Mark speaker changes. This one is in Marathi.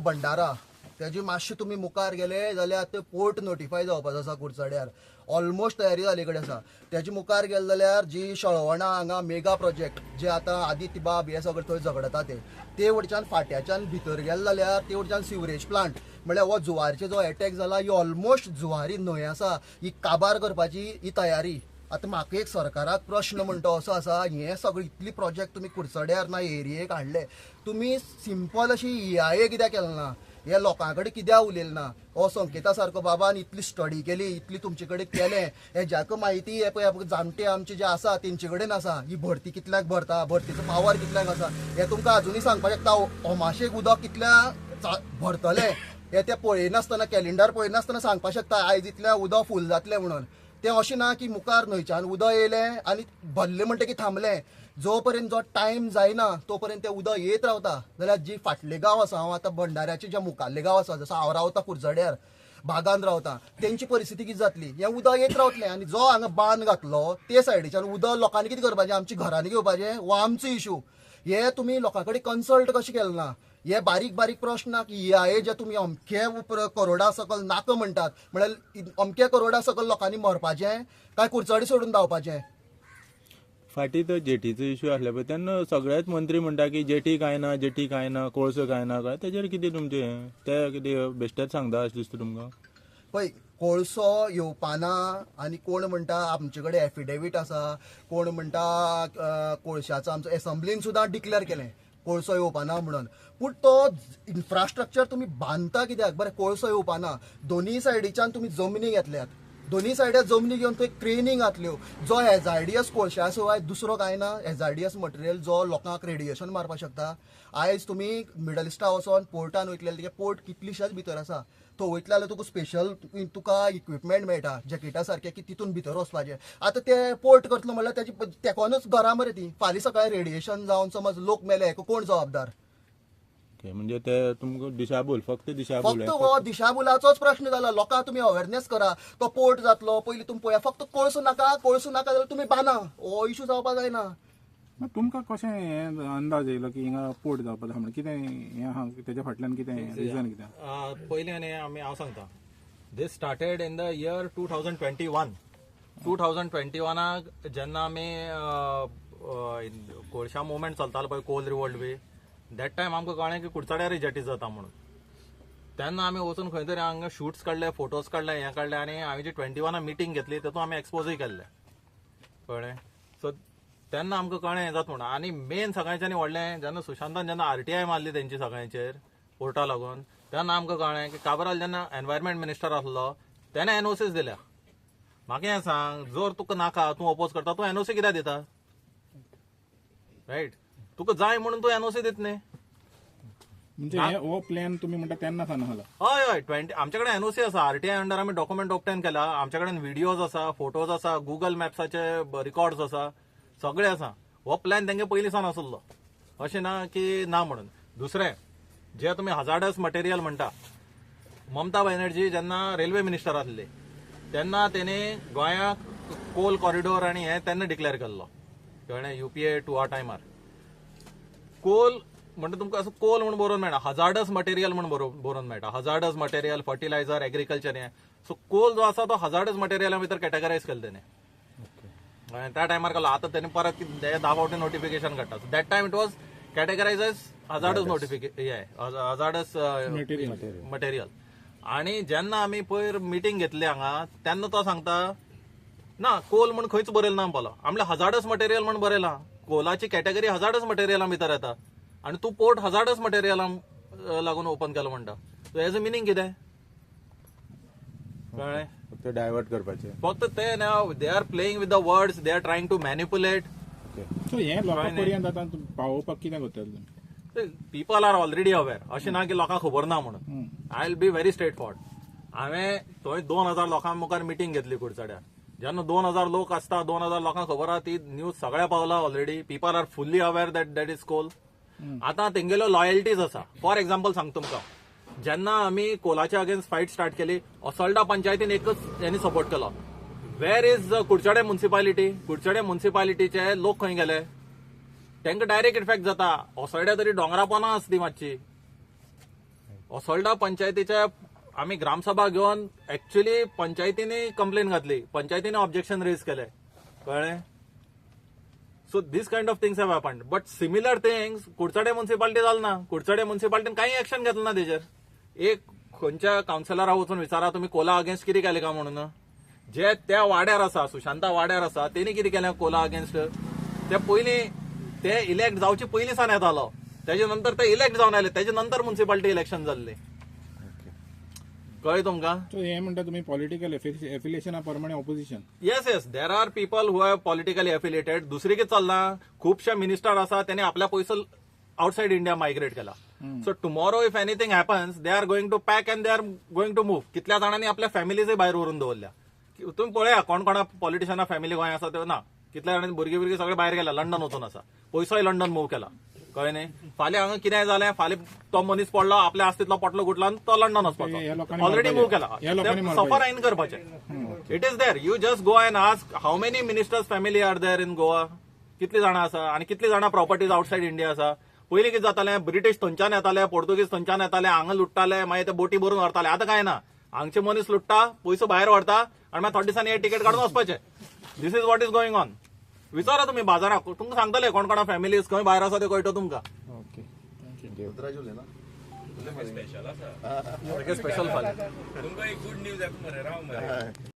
Speaker 1: भंडारा त्याची मातशे तुम्ही मुखार गेले जाल्यार ते पोर्ट नोटिफाय जावपाचो आसा कुडचड्यार ऑलमोस्ट तयारी जाले कडेन आसा. त्याची मुखार गेले जाल्यार जी शळवणां हांगा मेगा प्रोजेक्ट जे आतां आदित्य बाब हे सगळे थंय झगडटा ते वटच्यान फाट्याच्यान भितर गेले जाल्यार ते वटच्यान सिवरेज प्लांट म्हळ्यार हो जुवारीचो जो अटॅक जाला ही ऑलमोस्ट जुवारी न्हंय आसा ही काबार करपाची ही तयारी. आतां म्हाका एक सरकाराक प्रश्न म्हणटा असो आसा हे सगळे इतली प्रोजेक्ट तुमी कुडचड्यार ना एरियेक हाडले तुमी सिंपल अशी EIA कित्याक केलें ना हे लोकां कडेन कित्याक उलयलें ना. हो संकेता सारको बाबान इतली स्टडी केली इतली तुमचे कडेन केलें हेज्याक म्हायती हे पळय जाणटे आमचे जे आसा तेंचे कडेन आसा ही भरती कितल्याक भरता भरतीचो पावर कितल्याक आसा हे तुमकां अजुनूय सांगपाक शकता. अमाशेक उदक कितल्या भरतले हे ते पळयनासतना कॅलेंडर पळयनासतना सांगपाक शकता आयज इतल्या उदक फूल जातलें म्हणून. ते अशें ना की मुखार न्हंयच्यान उदक येयलें आनी भरलें म्हणटकीर थांबलें. जो पर्यंत जो टायम जायना तो पर्यंत तें उदक येत रावता. जाल्यार जी फाटले गांव आसा हांव आतां भंडाऱ्याचे जे मुखारले गांव आसा जसो हांव रावता कुडचड्यार बागान रावता तेंची परिस्थिती कितें जातली हें उदक येत रावतलें आनी जो हांगा बांद घातलो ते सायडीच्यान उदक लोकांनी कितें करपाचें आमची घरांनी घेवपाचें हो आमचो इशू. हे तुमी लोकां कडेन कन्सल्ट कशें केलें ना. हे बारीक बारीक प्रश्नाक EIA जे तुमी अमके करोडा सकल नाका म्हणटात म्हळ्यार अमके करोडा सकल लोकांनी मरपाचें काय कुडचडी सोडून धांवपाचें.
Speaker 2: फाटी तो जेटीचो इश्यू आसले पळय तेन्ना सगळेच मंत्री म्हणटा की जेटी काय ना कोळसो काय ना काय तेजेर कितें तुमचें ते कितें बेश्टेच सांगता अशें दिसता तुमकां.
Speaker 1: पळय कोळसो येवपाना आनी कोण म्हणटा आमचे कडेन एफिडेवीट आसा कोण म्हणटा कोळशाचो आमचो एसंब्लीन सुद्दां डिक्लेअर केलें कोळसो येवपाना म्हणून. पूण तो इन्फ्रास्ट्रक्चर तुमी बांदता कित्याक बरें कोळसो येवपाना दोनूय सायडीच्यान तुमी जमनी घेतल्यात दोनूय सायड्या जमनी घेवन थंय क्रेनी घातल्यो जो HZDS कोळशा शिवाय दुसरो काय ना HZDS मटेरियल जो लोकांक रेडिएशन मारपाक शकता. आयज तुमी मिडल इस्टा वचोन पोर्टान वयतले पोर्ट कितलीशाच भितर आसा तो वयतले जाल्यार तुका स्पेशल तुका इक्विपमेंट मेळटा जॅकेटा सारकें की तितून भितर वचपाचें. आतां ते पोर्ट करतलो म्हणल्यार तेजी तेकोनूच घरां मरे ती फाल्यां सकाळीं रेडिएशन जावन समज लोक मेले हेका कोण जबाबदार.
Speaker 2: म्हणजे ते तुमकां दिशाभूल फक्त
Speaker 1: हो दिशाभुलाचोच प्रश्न जाला. लोकांक तुमी अवेरनेस करा तो पोर्ट जातलो पयलीं तुमी पळया फक्त कोळसो नाका जाल्यार तुमी बांदा हो इशू जावपाक जायना.
Speaker 3: तुमकां कशें हें अंदाज येयलो की हिंगा पोर्ट जावपाक जाय म्हणून कितें हें आहा तेच्या फाटल्यान कितें रिजन कितें.
Speaker 4: पयलीं न्ही हांव सांगता this started in the year 2021 जेन्ना आमी कोळशा मुवमेंट चलतालो पळय coal revolt be that time आमकां कळ्ळें की कुडचड्यार जेटी जाता म्हणून. तेन्ना आमी वचून खंय तरी हांगा शूट्स काडले फोटोज काडले हें काडले आनी हांवें जी 21 मिटींग घेतली तातूंत आमी एक्सपोजूय केल्ले कळ्ळें. सो तेन्ना आमकां कळ्ळें हें जाता म्हणून. आनी मेन सगळ्यांच्यानी व्हडलें जेन्ना सुशांतान जेन्ना RTI मारली तेंची सगळ्यांचेर पोर्टा लागून तेन्ना आमकां कळ्ळें की काबराल जेन्ना एनवायरमेंट मिनिस्टर आसलो तेणें NOCs दिल्या. म्हाका हें सांग जर तुका नाका तूं अपोज करता तूं NOC कित्याक दिता रायट. तुका जाय म्हणून तूं NOC दित न्ही.
Speaker 3: म्हणजे हो प्लॅन तुमी म्हणटा तेन्ना सावन आसला.
Speaker 4: हय आमचे कडेन NOC आसा RTI अंडर आमी डॉक्युमेंट ऑब्टेन केला. आमचे कडेन व्हिडिओज आसा फोटोज आसा गुगल मॅप्साचे रिकॉर्ड्स आसा सगळे आसा. हो प्लॅन तेंगे पयलीं सावन आसलो अशें ना की ना म्हणून. दुसरें जे तुमी हजार्डस मटेरियल म्हणटा ममता बॅनर्जी जेन्ना रेल्वे मिनिस्टर आसली तेन्ना तेणी गोंयाक कोल कॉरिडोर आनी हें तेन्ना डिक्लेअर केल्लो कळ्ळें UPA 2 टायमार. कोल म्हणजे तुमकां असो कोल म्हणून बरोवन मेळना हजार्डस मटेरियल म्हणून बरोवन मेळटा. हजार्डस मटेरियल फर्टिलायझर एग्रीकल्चर हें सो कोल जो आसा तो हजार्डस मटेरियला भितर कॅटेगरायज केला तेणे त्या टायमार केलो. आतां तेणे परत 10 फावटी नोटिफिकेशन काडटा. So that time it was categorise as hazardous hazardous material. आनी जेन्ना आमी पयर मिटींग घेतली हांगा तेन्ना तो सांगता ना कोल म्हणून खंयच बरयलो ना म्हणपालो. आमले हजार्डस मटेरियल म्हणून बरयलां. कोलाची कॅटेगरी हजार्डस मटेरियला भितर येता आनी तूं पोर्ट हजार्डस मटेरियला लागून ओपन केलो म्हणटा. सो हेज मिनींग कितें कळ्ळें.
Speaker 2: फक्त डायवर्ट करपाचें
Speaker 4: फक्त ते they are playing with the words they are trying to manipulate.
Speaker 3: So हें लोकां पर्यंत आतां पावोवपाक कितें करतले.
Speaker 4: पीपल आर ऑलरेडी अवेर अशें ना की लोकांक खबर ना म्हणून. I will be very straightforward. हांवें थंय 2000 लोकां मुखार मिटींग घेतली कुडचड्यार. जेन्ना 2000 लोक आसता 2000 लोकांक खबर आहा ती न्यूज सगळ्या पावला already. People are fully aware that is coal. आतां तेंगेल्यो लॉयल्टीज आसा. फॉर एक्झाम्पल सांगता तुमकां जेन्ना आमी कोलाच्या अगेन्स्ट फायट स्टार्ट केली असोल्डा पंचायतीन एकच हेणी सपोर्ट केलो. वेर इज कुडचडे म्युनिसिपालिटी. कुडचडे म्युनिसिपालिटीचे लोक खंय गेले तांकां डायरेक्ट इफेक्ट जाता. असोल्ड्या तरी दोंगरा पोना आसा ती मातशी असोल्डा पंचायतीच्या आम्ही ग्रामसभा घेऊन ऍक्च्युली पंचायतीने कंप्लेन घातली, पंचायतीने ऑब्जेक्शन रेज केले, कळ्ळें. So this kind of things have happened. But similar things Kudchade municipality जालें ना. कुडचडे म्युन्सिपालिटीन काही ऍक्शन घेतलं ना तेजेर. एक खंयच्या कावन्सिलराक वचून विचारा तुम्ही कोला अगेन्स्ट कितें केलें काय म्हणून. जे त्या वाड्यार आसा, सुशांता वाड्यार आसा, तेणी कितें केलें कोला अगेन्स्ट. ते पयलीं ते इलेक्ट जावचे पयलीं सावन येतालो, तेजे नंतर ते इलेक्ट जावन आयले, तेजे नंतर म्युन्सिपालिटी इलेक्शन जाल्लें. कळ्ळें तुमकां.
Speaker 3: सो हे म्हणटा तुम्ही पॉलिटिकल एफिलिएशना प्रमाणे opposition.
Speaker 4: Yes there are people who have politically affiliated. दुसरी कितें चल्ला, खुबशे मिनिस्टर आसा तेणे आपल्या पयसो आउटसाइड इंडिया मायग्रेट केला. So tomorrow if anything happens they are going to pack and they are going to move. कितल्या जाणांनी आपल्या फॅमिलीजय भायर व्हरून दवरल्या. तुम्ही पळया कोण कोणा पॉलिटिशियना फॅमिली गोंय आसा ते ना. कितल्या जाणांनी भुरगीं सगळे भायर गेल्या, लंडन वचून आसा, पयसोय लंडन मूव केला, कळ्ळें न्ही. फाल्यां हांगा कितेंय जालें, फाल्यां तो मनीस पडलो, आपल्या आस्तींतलो पोटलो गुटलो आनी तो लंडन वचपाचो, ऑलरेडी मूव केला. सफर आयन करपाचें. It is there. You just go and ask how many ministers family are there in Goa. कितली जाणां आसा आनी कितली जाणां प्रॉपर्टीज आउटसायड इंडिया आसा. पयलीं कितें जातालें, ब्रिटीश थंयच्यान येताले, पोर्तुगीज थंयच्यान येताले, हांगा लुट्टाले, मागीर ते बोटी भरून व्हरताले. आतां काय ना, हांगचे मनीस लुट्टा, पयसो भायर व्हरता आनी मागीर थोड्या दिसांनी हे टिकेट काडून वचपाचें. This is what is going on. विचारा तुम्ही बाजाराक, तुमकां सांगतले कोण कोणा फॅमिलीज खंय भायर आसा ते कळटा तुमकां.
Speaker 3: Okay thank you.
Speaker 4: स्पेशल फाल्यां
Speaker 5: तुमकां एक गुड न्यूज मरे राव मरे.